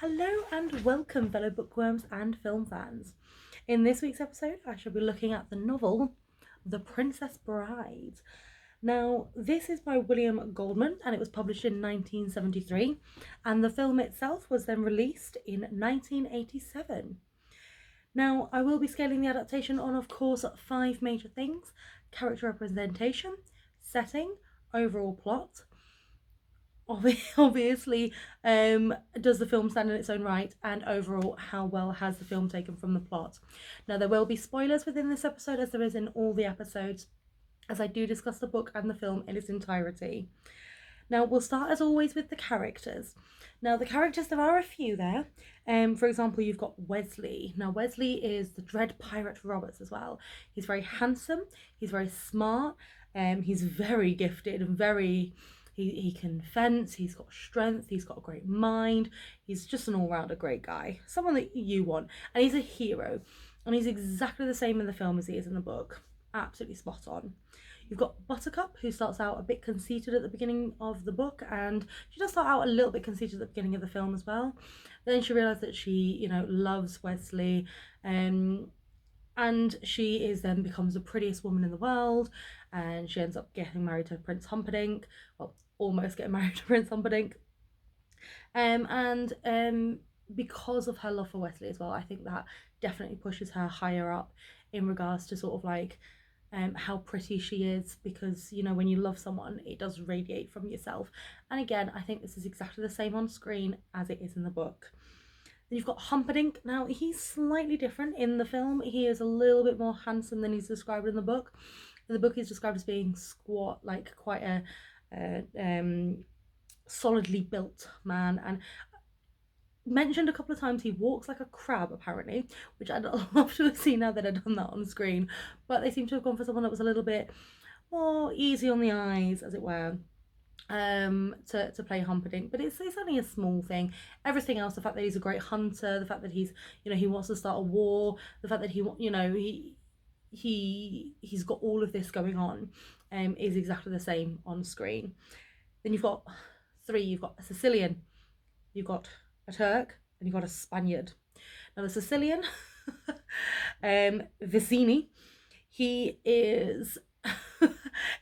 Hello and welcome, fellow bookworms and film fans. In this week's episode, I shall be looking at the novel The Princess Bride. Now, this is by William Goldman and it was published in 1973, and the film itself was then released in 1987. Now, I will be scaling the adaptation on, of course, 5 major things: character representation, setting, overall plot, obviously, does the film stand in its own right, and overall, how well has the film taken from the plot. Now, there will be spoilers within this episode, as there is in all the episodes, as I do discuss the book and the film in its entirety. Now, we'll start as always with the characters. Now, the characters, there are a few there. For example, you've got Wesley. Now, Wesley is the Dread Pirate Roberts as well. He's very handsome, he's very smart, he's very gifted and very... He can fence, he's got strength, he's got a great mind, he's just an all-rounder great guy. Someone that you want. And he's a hero. And he's exactly the same in the film as he is in the book. Absolutely spot on. You've got Buttercup, who starts out a bit conceited at the beginning of the book, and she does start out a little bit conceited at the beginning of the film as well. Then she realises that she, loves Wesley, and she then becomes the prettiest woman in the world, and she ends up getting married to Prince Humperdinck. Well, almost getting married to Prince Humperdinck. Because of her love for Wesley as well, I think that definitely pushes her higher up in regards to sort of like how pretty she is, because when you love someone, it does radiate from yourself. And again, I think this is exactly the same on screen as it is in the book. Then you've got Humperdinck. Now, he's slightly different in the film. He is a little bit more handsome than he's described in the book. In the book, he's described as being squat, like quite a solidly built man, and mentioned a couple of times he walks like a crab apparently, which I'd love to have seen now that I'd done that on screen, but they seem to have gone for someone that was a little bit more easy on the eyes, as it were, to play Humperdinck. But it's only a small thing. Everything else, the fact that he's a great hunter, the fact that he's he wants to start a war, the fact that he's got all of this going on, is exactly the same on screen. Then you've got a Sicilian, you've got a Turk, and you've got a Spaniard. Now the Sicilian, Vicini, he is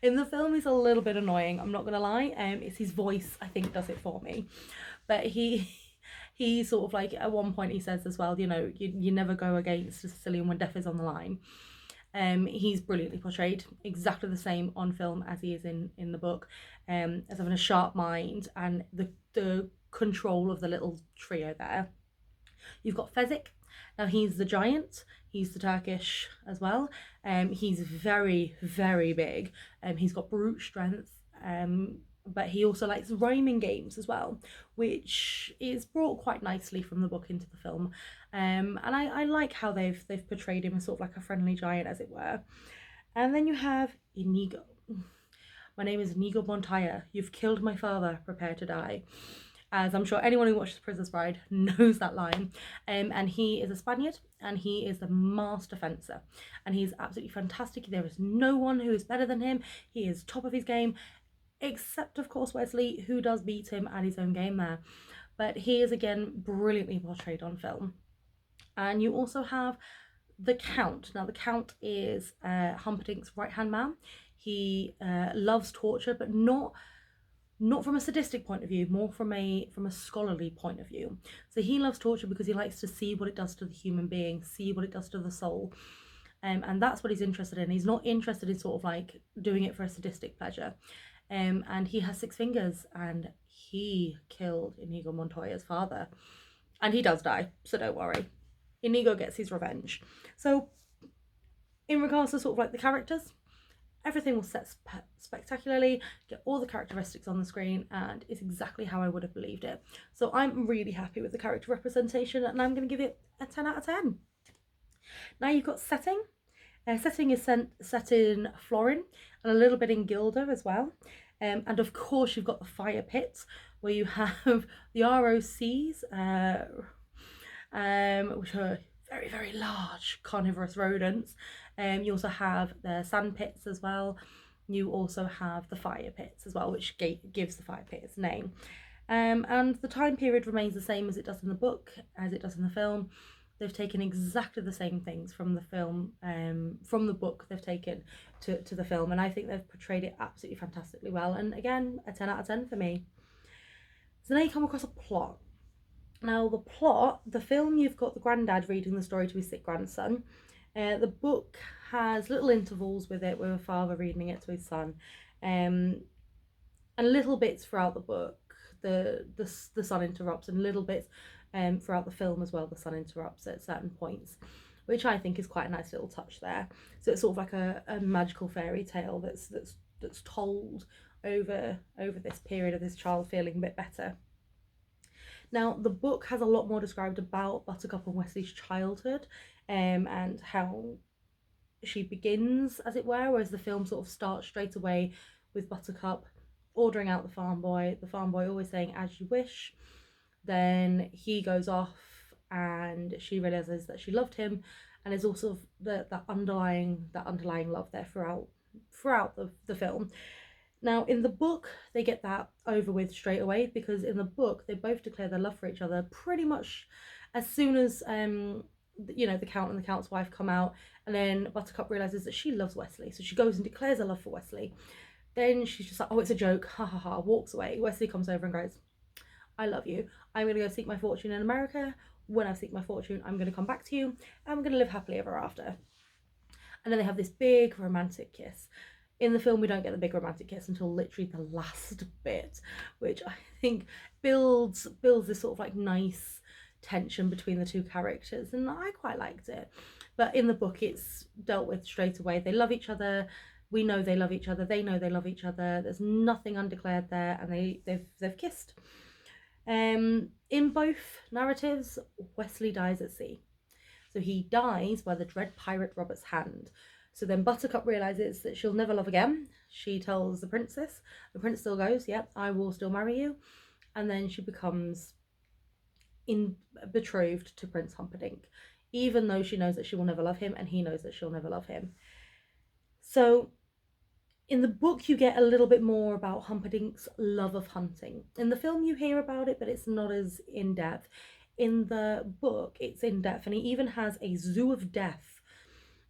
in the film he's a little bit annoying, I'm not gonna lie. It's his voice, I think, does it for me. But he sort of like, at one point he says as well, you never go against a Sicilian when death is on the line. He's brilliantly portrayed, exactly the same on film as he is in the book, as having a sharp mind and the control of the little trio there. You've got Fezzik. Now, he's the giant, he's the Turkish as well. He's very, very big. He's got brute strength, but he also likes rhyming games as well, which is brought quite nicely from the book into the film. And I like how they've portrayed him as sort of like a friendly giant, as it were. And then you have Inigo. My name is Inigo Montoya. You've killed my father. Prepare to die. As I'm sure anyone who watches Princess Bride knows that line. And he is a Spaniard, and he is the master fencer, and he's absolutely fantastic. There is no one who is better than him. He is top of his game, except of course Wesley, who does beat him at his own game there. But he is again brilliantly portrayed on film. And you also have the Count. Now the Count is Humperdinck's right-hand man. He loves torture, but not from a sadistic point of view, more from a scholarly point of view. So he loves torture because he likes to see what it does to the human being, see what it does to the soul. And that's what he's interested in. He's not interested in sort of like doing it for a sadistic pleasure. And he has 6 fingers, and he killed Inigo Montoya's father. And he does die, so don't worry. Inigo gets his revenge. So in regards to sort of like the characters, everything was set spectacularly, get all the characteristics on the screen, and it's exactly how I would have believed it. So I'm really happy with the character representation, and I'm going to give it a 10 out of 10. Now you've got setting. Setting is set in Florin and a little bit in Gilda as well. And of course you've got the fire pits, where you have the ROCs, which are very, very large carnivorous rodents. You also have the sand pits as well. You also have the fire pits as well, which gives the fire pit its name. And the time period remains the same as it does in the book, as it does in the film. They've taken exactly the same things from the film, from the book they've taken to the film, and I think they've portrayed it absolutely fantastically well. And again, a 10 out of 10 for me. So now you come across a plot. Now, the plot, the film, you've got the granddad reading the story to his sick grandson. The book has little intervals with it, with a father reading it to his son, and little bits throughout the book. The son interrupts, and little bits throughout the film as well. The son interrupts at certain points, which I think is quite a nice little touch there. So it's sort of like a magical fairy tale that's told over this period of this child feeling a bit better. Now, the book has a lot more described about Buttercup and Wesley's childhood, and how she begins, as it were, whereas the film sort of starts straight away with Buttercup ordering out the farm boy always saying, "As you wish." Then he goes off and she realizes that she loved him, and there's also that underlying love there throughout the film. Now, in the book, they get that over with straight away, because in the book, they both declare their love for each other pretty much as soon as the Count and the Count's wife come out, and then Buttercup realizes that she loves Wesley, so she goes and declares her love for Wesley. Then she's just like, "Oh, it's a joke, ha ha ha," walks away. Wesley comes over and goes, "I love you. I'm going to go seek my fortune in America. When I seek my fortune, I'm going to come back to you, and we're going to live happily ever after." And then they have this big romantic kiss. In the film, we don't get the big romantic kiss until literally the last bit, which I think builds this sort of like nice tension between the two characters, and I quite liked it. But in the book, it's dealt with straight away. They love each other. We know they love each other. They know they love each other. There's nothing undeclared there, and they've kissed. In both narratives, Wesley dies at sea. So he dies by the dread pirate Robert's hand. So then Buttercup realizes that she'll never love again. She tells the princess. The prince still goes, "Yep, I will still marry you." And then she becomes betrothed to Prince Humperdinck, even though she knows that she will never love him, and he knows that she'll never love him. So in the book, you get a little bit more about Humperdinck's love of hunting. In the film, you hear about it, but it's not as in-depth. In the book, it's in-depth, and he even has a zoo of death,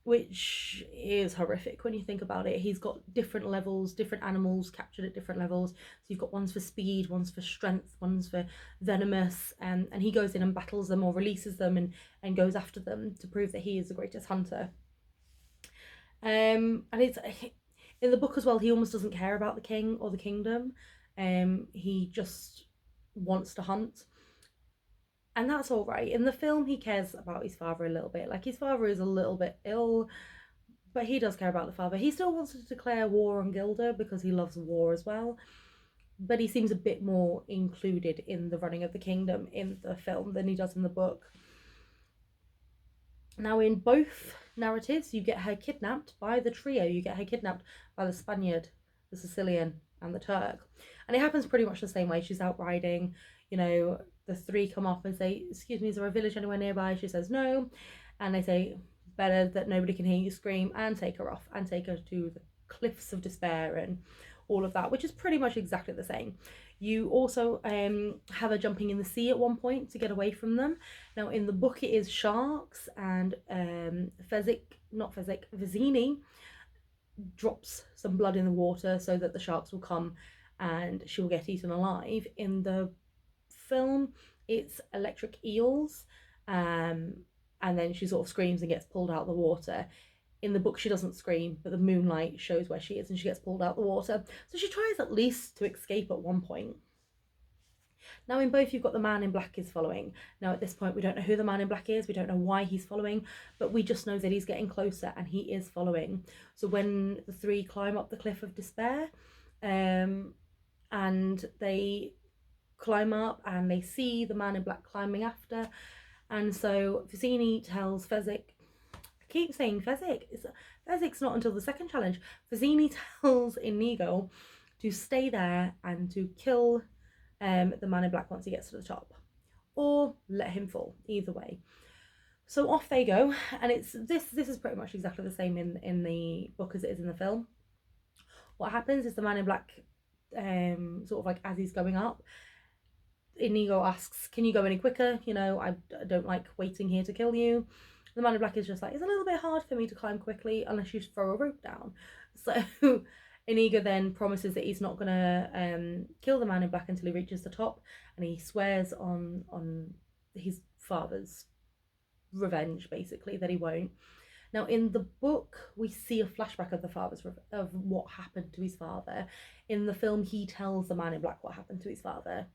which is horrific when you think about it. He's got different levels, different animals captured at different levels. So you've got ones for speed, ones for strength, ones for venomous, and he goes in and battles them or releases them and goes after them to prove that he is the greatest hunter. And it's in the book as well, he almost doesn't care about the king or the kingdom. He just wants to hunt. And that's all right. In the film, he cares about his father a little bit. Like, his father is a little bit ill, but he does care about the father. He still wants to declare war on Gilda because he loves war as well. But he seems a bit more included in the running of the kingdom in the film than he does in the book. Now, in both narratives, you get her kidnapped by the trio. You get her kidnapped by the Spaniard, the Sicilian, and the Turk. And it happens pretty much the same way. She's out riding, the three come up and say, "Excuse me, is there a village anywhere nearby?" She says no. And they say, "Better that nobody can hear you scream," and take her off and take her to the cliffs of despair and all of that, which is pretty much exactly the same. You also have her jumping in the sea at one point to get away from them. Now, in the book, it is sharks, and Vizzini drops some blood in the water so that the sharks will come and she will get eaten alive. In the film, it's electric eels, and then she sort of screams and gets pulled out of the water. In the book, she doesn't scream, but the moonlight shows where she is and she gets pulled out of the water. So she tries at least to escape at one point. Now, in both, you've got the man in black is following. Now, at this point, we don't know who the man in black is. We don't know why he's following, but we just know that he's getting closer and he is following. So when the three climb up the cliff of despair, and they climb up and they see the man in black climbing after, and so Vizzini tells Fezzik, I keep saying Fezzik, Fezzik's not until the second challenge. Vizzini tells Inigo to stay there and to kill the man in black once he gets to the top, or let him fall, either way. So off they go, and it's this is pretty much exactly the same in the book as it is in the film. What happens is the man in black, sort of like as he's going up, Inigo asks, can you go any quicker? You know, I don't like waiting here to kill you. The man in black is just like, it's a little bit hard for me to climb quickly unless you throw a rope down. So Inigo then promises that he's not going to kill the man in black until he reaches the top, and he swears on his father's revenge, basically, that he won't. Now, in the book, we see a flashback of the father's of what happened to his father. In the film, he tells the man in black what happened to his father.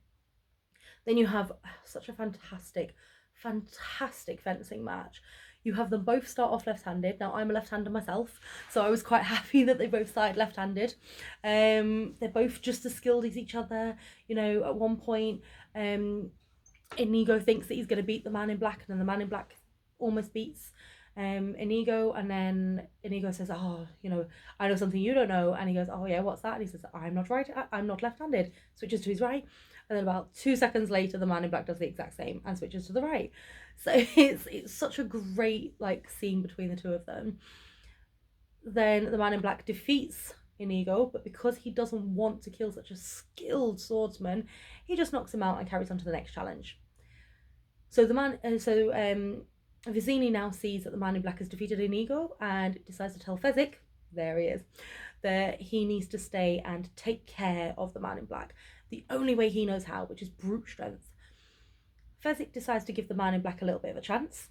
Then you have such a fantastic fencing match. You have them both start off left-handed. Now, I'm a left-hander myself, so I was quite happy that they both started left-handed. They're both just as skilled as each other. You know, at one point, Inigo thinks that he's going to beat the man in black, and then the man in black almost beats Inigo, and then Inigo says, oh, you know, I know something you don't know, and he goes, oh yeah, what's that? And he says, I'm not left-handed. Switches to his right, and then about 2 seconds later, the man in black does the exact same and switches to the right. So it's such a great like scene between the two of them. Then the man in black defeats Inigo, but because he doesn't want to kill such a skilled swordsman, he just knocks him out and carries on to the next challenge. So Vizzini now sees that the man in black has defeated Inigo and decides to tell Fezzik, there he is, that he needs to stay and take care of the man in black the only way he knows how, which is brute strength. Fezzik decides to give the man in black a little bit of a chance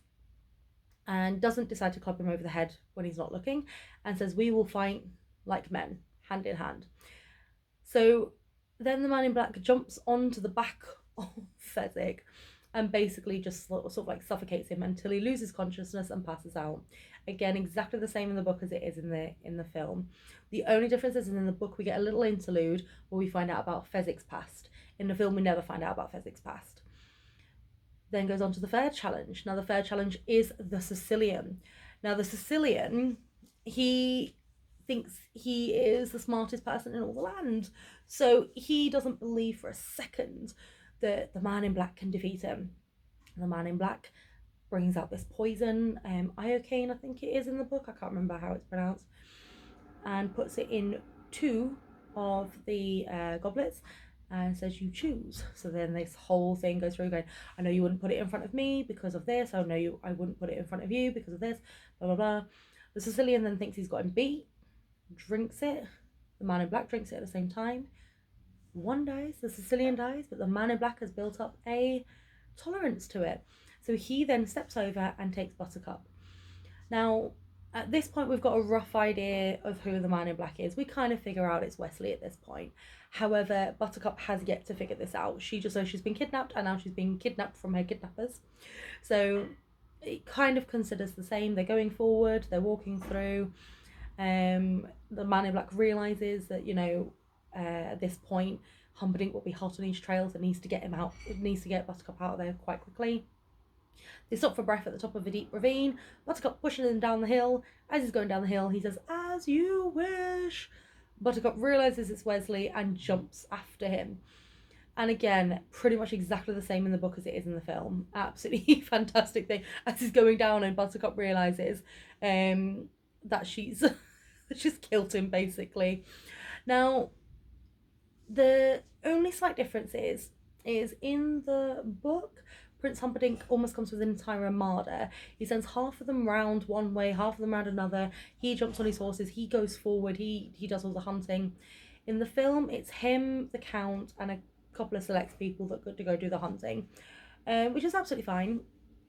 and doesn't decide to club him over the head when he's not looking, and says, we will fight like men, hand in hand. So then the man in black jumps onto the back of Fezzik and basically just sort of like suffocates him until he loses consciousness and passes out. Again, exactly the same in the book as it is in the film. The only difference is in the book we get a little interlude where we find out about Fezzik's past. In the film we never find out about Fezzik's past. Then goes on to the third challenge. Now the third challenge is the Sicilian. Now the Sicilian, he thinks he is the smartest person in all the land. So he doesn't believe for a second that the man in black can defeat him. The man in black brings out this poison, iocane I think it is in the book, I can't remember how it's pronounced, and puts it in 2 of the goblets and says, you choose. So then this whole thing goes through going, I know you wouldn't put it in front of me because of this, I wouldn't put it in front of you because of this, blah blah blah. The Sicilian then thinks he's got him beat, drinks it, the man in black drinks it at the same time. One dies, the Sicilian dies, but the man in black has built up a tolerance to it. So he then steps over and takes Buttercup. Now, at this point, we've got a rough idea of who the man in black is. We kind of figure out it's Wesley at this point. However, Buttercup has yet to figure this out. She just knows she's been kidnapped, and now she's being kidnapped from her kidnappers. So it kind of considers the same. They're going forward, they're walking through. The man in black realises that, you know, at this point, Humperdinck will be hot on his trails and needs to get him out. It needs to get Buttercup out of there quite quickly. They stop for breath at the top of a deep ravine. Buttercup pushes him down the hill. As he's going down the hill, he says, as you wish. Buttercup realises it's Wesley and jumps after him. And again, pretty much exactly the same in the book as it is in the film. Absolutely fantastic thing. As he's going down and Buttercup realises that she's killed him, basically. Now, the only slight difference is in the book, Prince Humperdinck almost comes with an entire armada. He sends half of them round one way, half of them round another. He jumps on his horses, he goes forward, he does all the hunting. In the film, it's him, the Count, and a couple of select people that got to go do the hunting, which is absolutely fine.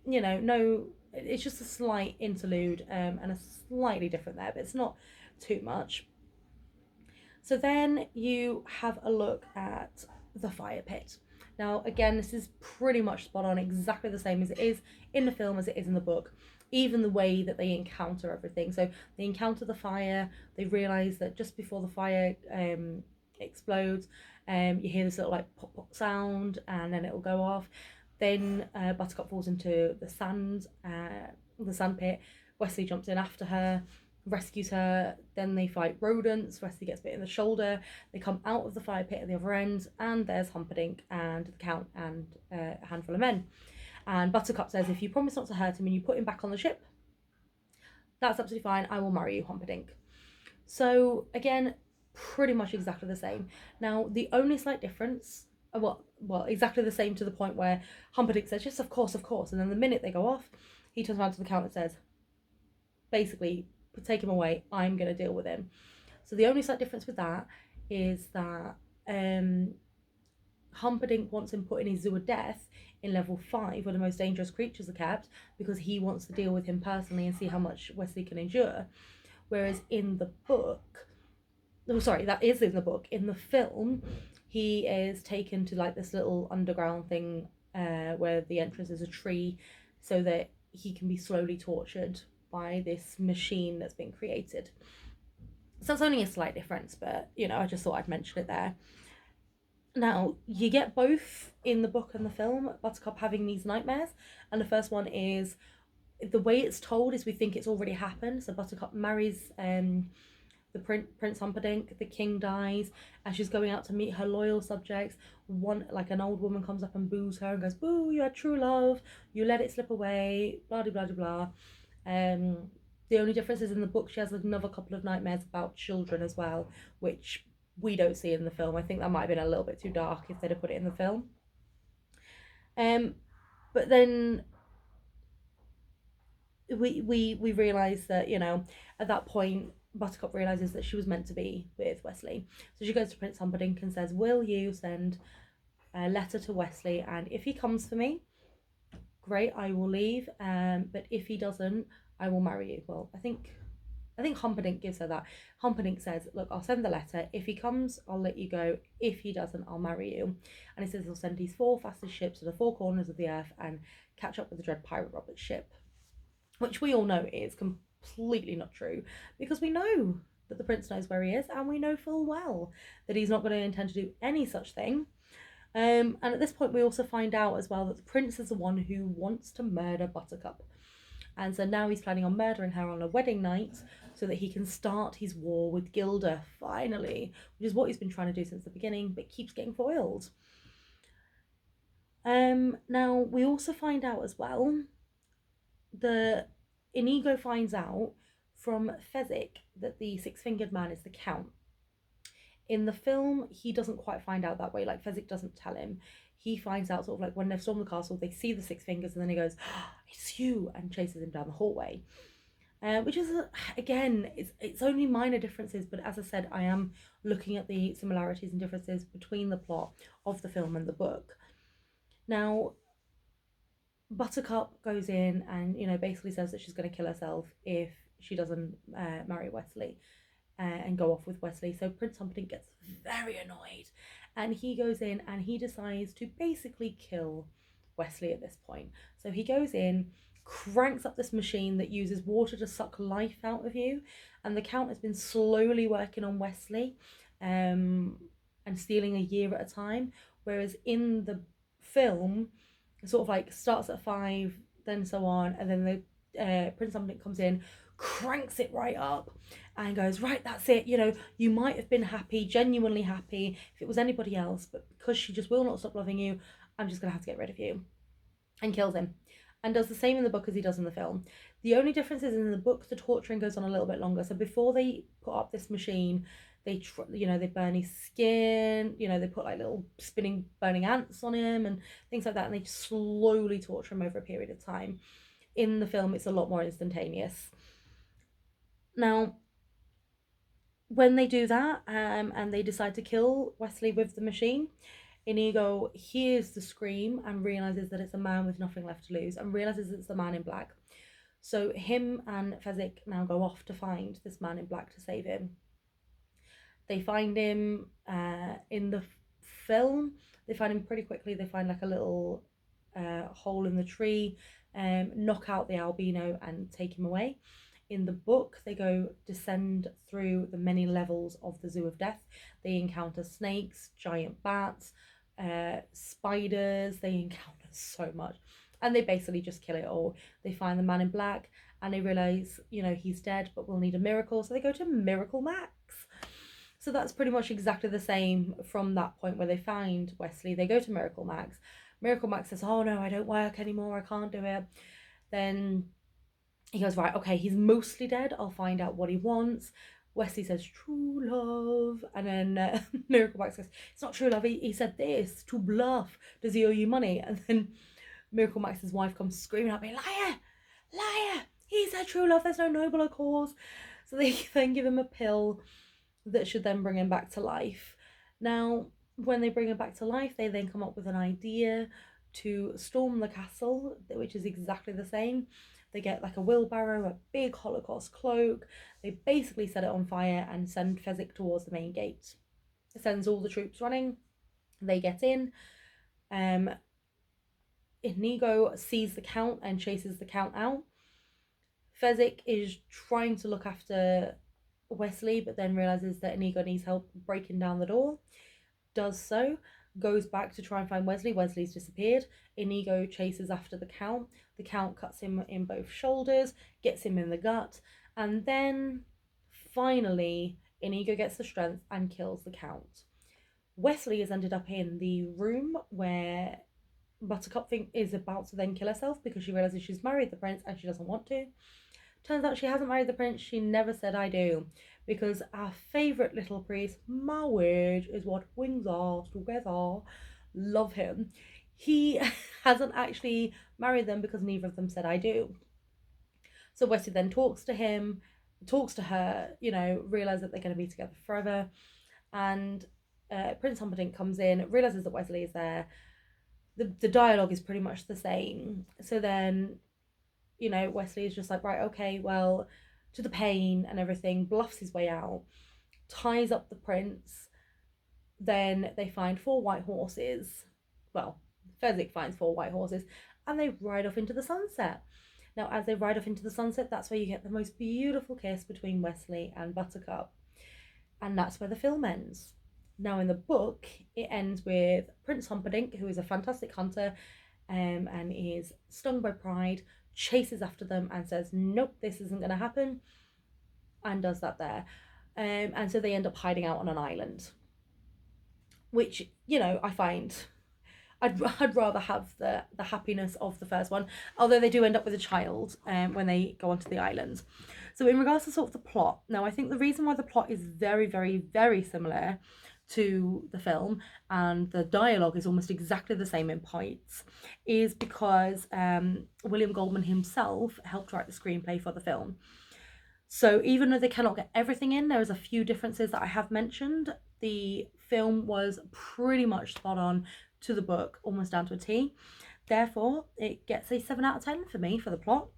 You know, no, it's just a slight interlude and a slightly different there, but it's not too much. So then you have a look at the fire pit. Now, again, this is pretty much spot on, exactly the same as it is in the film as it is in the book. Even the way that they encounter everything. So they encounter the fire, they realise that just before the fire explodes, you hear this little like pop pop sound, and then it'll go off. Then Buttercup falls into the sand pit. Wesley jumps in after her, rescues her. Then they fight rodents. Wesley gets bit in the shoulder. They come out of the fire pit at the other end, and there's Humperdinck and the Count and a handful of men. And Buttercup says, if you promise not to hurt him and you put him back on the ship, that's absolutely fine. I will marry you, Humperdinck. So again, pretty much exactly the same. Now, the only slight difference well, exactly the same, to the point where Humperdinck says, yes, of course. And then the minute they go off, he turns around to the count and says, basically, take him away. I'm going to deal with him. So the only slight difference with that is that Humperdinck wants him put in his zoo of death in level 5, where the most dangerous creatures are kept, because he wants to deal with him personally and see how much Wesley can endure. Whereas in the book, oh sorry, that is in the book. In the film, he is taken to like this little underground thing where the entrance is a tree, so that he can be slowly tortured by this machine that's been created. So it's only a slight difference, but I just thought I'd mention it there. Now, you get both in the book and the film, Buttercup having these nightmares, and the first one is, the way it's told is we think it's already happened. So Buttercup marries the Prince Humperdinck, the king dies, and she's going out to meet her loyal subjects. One, like an old woman, comes up and boos her and goes, "Boo! You had true love. You let it slip away." Blah blah blah blah. The only difference is in the book she has another couple of nightmares about children as well, which we don't see in the film. I think that might have been a little bit too dark if they'd have put it in the film. But then we realise that at that point Buttercup realises that she was meant to be with Wesley. So she goes to Prince Humperdinck and says, "Will you send a letter to Wesley, and if he comes for me, great, I will leave. But if he doesn't, I will marry you." Well, I think Humperdinck gives her that. Humperdinck says, "Look, I'll send the letter. If he comes, I'll let you go. If he doesn't, I'll marry you." And he says he'll send his 4 fastest ships to the 4 corners of the earth and catch up with the dread pirate Robert's ship. Which we all know is completely not true, because we know that the prince knows where he is, and we know full well that he's not going to intend to do any such thing. And at this point we also find out as well that the prince is the one who wants to murder Buttercup. And so now he's planning on murdering her on a wedding night so that he can start his war with Gilda, finally, which is what he's been trying to do since the beginning, but keeps getting foiled. Now, we also find out as well that Inigo finds out from Fezzik that the 6-fingered man is the Count. In the film, he doesn't quite find out that way. Like, Fezzik doesn't tell him. He finds out sort of like when they've stormed the castle, they see the 6 fingers, and then he goes, "Oh, it's you," and chases him down the hallway. Which is, again, it's only minor differences, but as I said, I am looking at the similarities and differences between the plot of the film and the book. Now, Buttercup goes in and, basically says that she's going to kill herself if she doesn't marry Wesley and go off with Wesley. So Prince Humperdinck gets very annoyed, and he goes in and he decides to basically kill Wesley at this point. So he goes in, cranks up this machine that uses water to suck life out of you, and the Count has been slowly working on Wesley and stealing a year at a time, whereas in the film sort of like starts at 5, then so on, and then the Prince Humperdinck comes in, cranks it right up, and goes, "Right, that's it. You might have been happy, genuinely happy, if it was anybody else, but because she just will not stop loving you, I'm just gonna have to get rid of you," and kills him. And does the same in the book as he does in the film. The only difference is in the book the torturing goes on a little bit longer. So before they put up this machine, they burn his skin, they put like little spinning burning ants on him and things like that, and they slowly torture him over a period of time. In the film, it's a lot more instantaneous. Now, when they do that and they decide to kill Wesley with the machine, Inigo hears the scream and realizes that it's a man with nothing left to lose, and realizes it's the man in black. So him and Fezzik now go off to find this man in black to save him. They find him in the film. They find him pretty quickly. They find like a little hole in the tree, knock out the albino and take him away. In the book, they go descend through the many levels of the Zoo of Death. They encounter snakes, giant bats, spiders. They encounter so much, and they basically just kill it all. They find the man in black, and they realize, he's dead, but we'll need a miracle. So they go to Miracle Max. So that's pretty much exactly the same from that point where they find Wesley. They go to Miracle Max. Miracle Max says, "Oh no, I don't work anymore. I can't do it." Then he goes, "Right, okay, he's mostly dead. I'll find out what he wants." Wesley says true love, and then Miracle Max goes, it's not true love, he said this to bluff, does he owe you money? And then Miracle Max's wife comes screaming at me, liar, liar, he said true love, there's no nobler cause. So they then give him a pill that should then bring him back to life. Now, when they bring him back to life, they then come up with an idea to storm the castle, which is exactly the same. They get like a wheelbarrow, a big Holocaust cloak. They basically set it on fire and send Fezzik towards the main gate. It sends all the troops running. They get in. Inigo sees the Count and chases the Count out. Fezzik is trying to look after Wesley, but then realizes that Inigo needs help breaking down the door. Does so, goes back to try and find Wesley. Wesley's disappeared. Inigo chases after the Count. The Count cuts him in both shoulders, gets him in the gut, and then finally Inigo gets the strength and kills the Count. Wesley has ended up in the room where Buttercup is about to then kill herself because she realizes she's married the prince and she doesn't want to. Turns out she hasn't married the prince, she never said I do. Because our favourite little priest, marriage is what brings us together. Love him. He hasn't actually married them because neither of them said I do. So Wesley then talks to her, realise that they're going to be together forever. And Prince Humperdinck comes in, realises that Wesley is there. The dialogue is pretty much the same. So then, Wesley is just like, right, okay, well, to the pain and everything, bluffs his way out, ties up the prince. Then they find 4 white horses. Well, Fezzik finds 4 white horses, and they ride off into the sunset. Now, as they ride off into the sunset, that's where you get the most beautiful kiss between Wesley and Buttercup. And that's where the film ends. Now, in the book, it ends with Prince Humperdinck, who is a fantastic hunter, and is stung by pride, chases after them and says, nope, this isn't going to happen, and does that there. And so they end up hiding out on an island, which, I find I'd rather have the happiness of the first one, although they do end up with a child when they go onto the island. So in regards to sort of the plot, now I think the reason why the plot is very, very, very similar to the film and the dialogue is almost exactly the same in points is because William Goldman himself helped write the screenplay for the film. So even though they cannot get everything in, there's a few differences that I have mentioned. The film was pretty much spot on to the book, almost down to a T. Therefore, it gets a 7 out of 10 for me for the plot.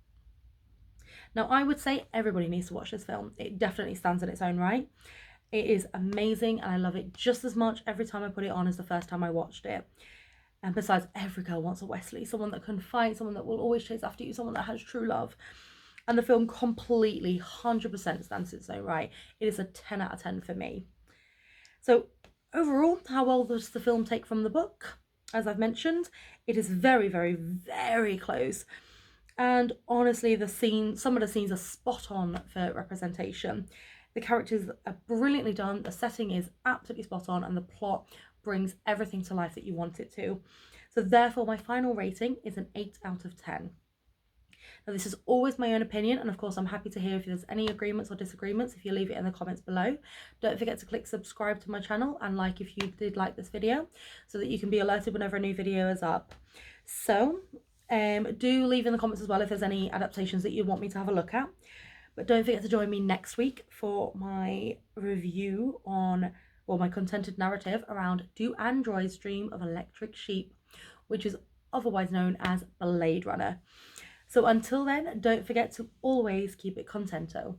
Now, I would say everybody needs to watch this film. It definitely stands in its own right. It is amazing and I love it just as much every time I put it on as the first time I watched it. And besides, every girl wants a Wesley, someone that can fight, someone that will always chase after you, someone that has true love. And the film completely, 100% stands in its own right. It is a 10 out of 10 for me. So overall, how well does the film take from the book? As I've mentioned, it is very, very, very close. And honestly, some of the scenes are spot on for representation. The characters are brilliantly done, the setting is absolutely spot on, and the plot brings everything to life that you want it to. So therefore, my final rating is an 8 out of 10. Now, this is always my own opinion, and of course, I'm happy to hear if there's any agreements or disagreements, if you leave it in the comments below. Don't forget to click subscribe to my channel and like if you did like this video, so that you can be alerted whenever a new video is up. So, do leave in the comments as well if there's any adaptations that you want me to have a look at. But don't forget to join me next week for my review on, well, my contented narrative around Do Androids Dream of Electric Sheep, which is otherwise known as Blade Runner. So until then, don't forget to always keep it contento.